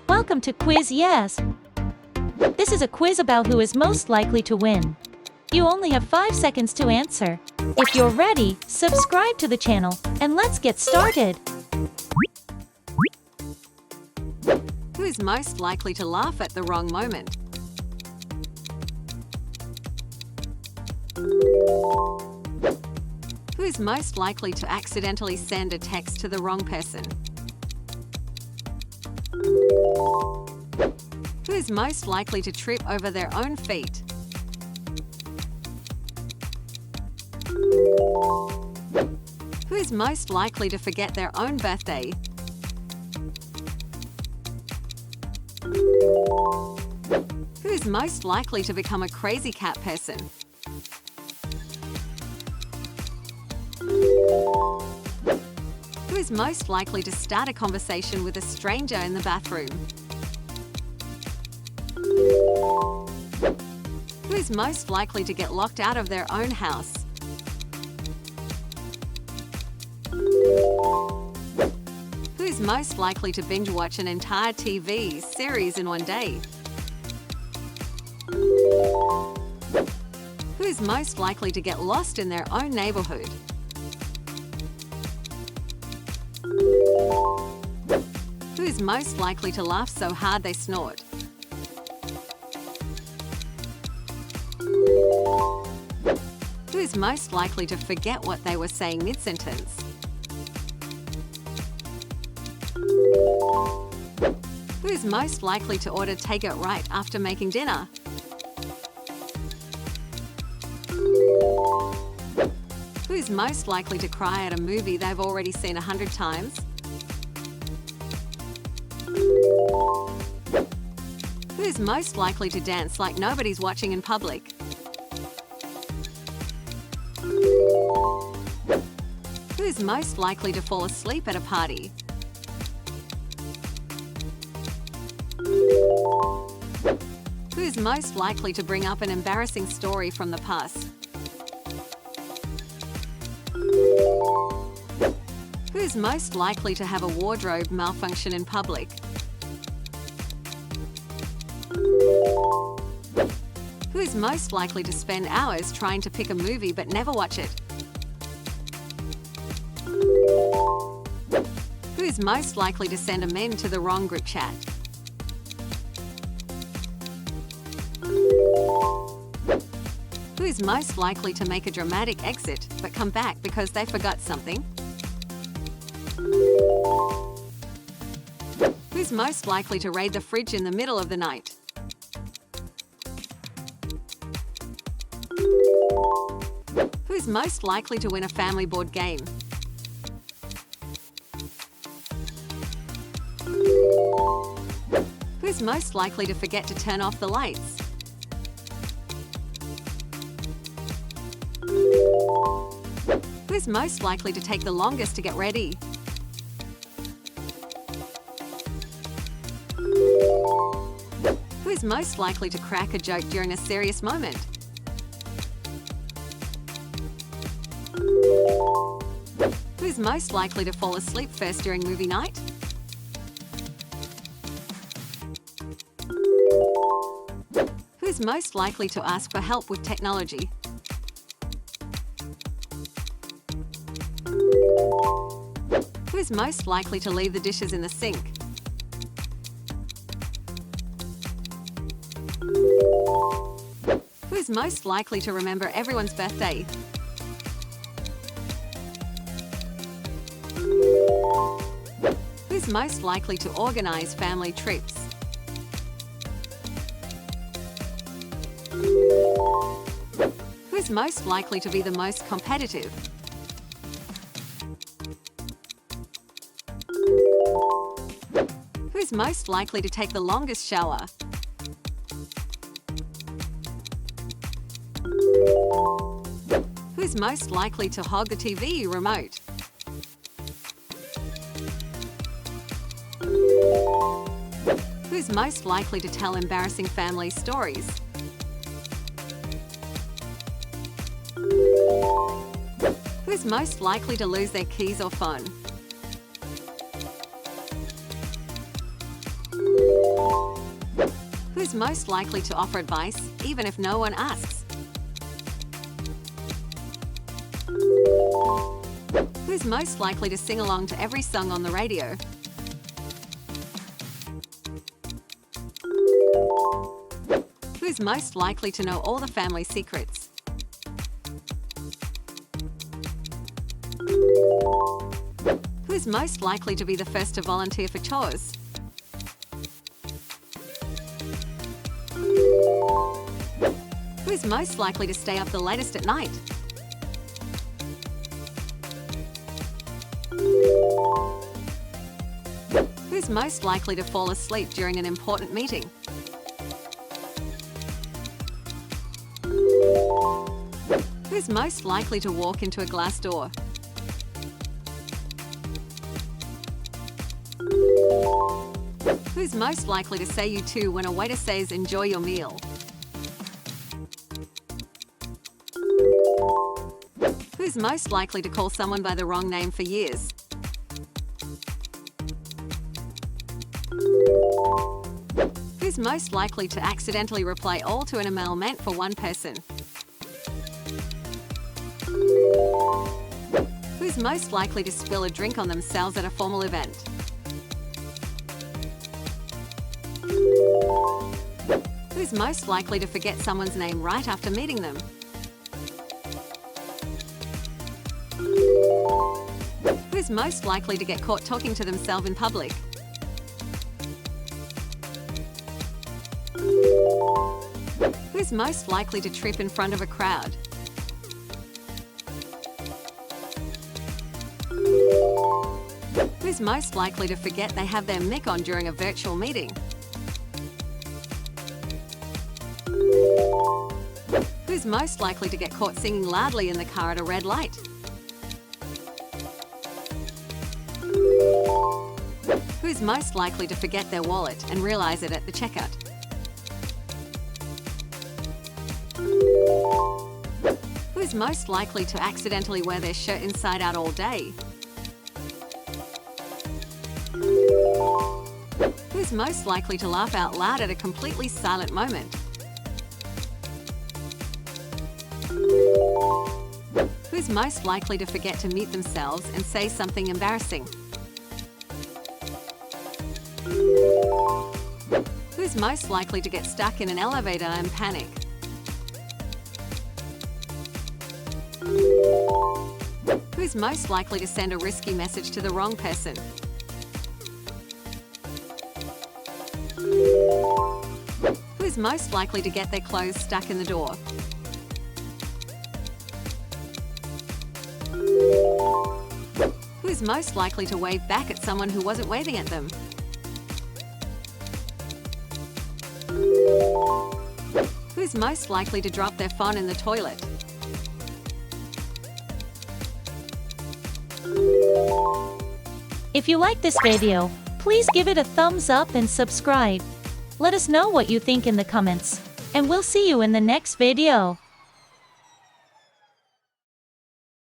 Welcome to Quiz Yes. This is a quiz about who is most likely to win. You only have 5 seconds to answer. If you're ready, subscribe to the channel, and let's get started. Who is most likely to laugh at the wrong moment? Who is most likely to accidentally send a text to the wrong person? Who is most likely to trip over their own feet? Who is most likely to forget their own birthday? Who is most likely to become a crazy cat person? Who is most likely to start a conversation with a stranger in the bathroom? Who is most likely to get locked out of their own house? Who is most likely to binge watch an entire TV series in one day? Who is most likely to get lost in their own neighborhood? Who is most likely to laugh so hard they snort? Who is most likely to forget what they were saying mid-sentence? Who is most likely to order takeout right after making dinner? Who is most likely to cry at a movie they've already seen 100 times? Who is most likely to dance like nobody's watching in public? Who is most likely to fall asleep at a party? Who is most likely to bring up an embarrassing story from the past? Who is most likely to have a wardrobe malfunction in public? Who is most likely to spend hours trying to pick a movie but never watch it? Who is most likely to send a meme to the wrong group chat? Who is most likely to make a dramatic exit but come back because they forgot something? Who is most likely to raid the fridge in the middle of the night? Who is most likely to win a family board game? Who is most likely to forget to turn off the lights? Who is most likely to take the longest to get ready? Who is most likely to crack a joke during a serious moment? Who is most likely to fall asleep first during movie night? Who is most likely to ask for help with technology? Who is most likely to leave the dishes in the sink? Who is most likely to remember everyone's birthday? Who is most likely to organize family trips? Who is most likely to be the most competitive? Who is most likely to take the longest shower? Who is most likely to hog the TV remote? Who is most likely to tell embarrassing family stories? Who is most likely to lose their keys or phone? Who's most likely to offer advice, even if no one asks? Who's most likely to sing along to every song on the radio? Who's most likely to know all the family secrets? Who's most likely to be the first to volunteer for chores? Who's most likely to stay up the latest at night? Who's most likely to fall asleep during an important meeting? Who's most likely to walk into a glass door? Who's most likely to say you too when a waiter says enjoy your meal? Who's most likely to call someone by the wrong name for years? Who's most likely to accidentally reply all to an email meant for one person? Who's most likely to spill a drink on themselves at a formal event? Who's most likely to forget someone's name right after meeting them? Who's most likely to get caught talking to themselves in public? Who's most likely to trip in front of a crowd? Who's most likely to forget they have their mic on during a virtual meeting? Who's most likely to get caught singing loudly in the car at a red light? Who's most likely to forget their wallet and realize it at the checkout? Who's most likely to accidentally wear their shirt inside out all day? Who's most likely to laugh out loud at a completely silent moment? Who's most likely to forget to mute themselves and say something embarrassing? Who's most likely to get stuck in an elevator and panic? Who's most likely to send a risky message to the wrong person? Who's most likely to get their clothes stuck in the door? Who's most likely to wave back at someone who wasn't waving at them? Who's most likely to drop their phone in the toilet? If you like this video, please give it a thumbs up and subscribe. Let us know what you think in the comments, and we'll see you in the next video.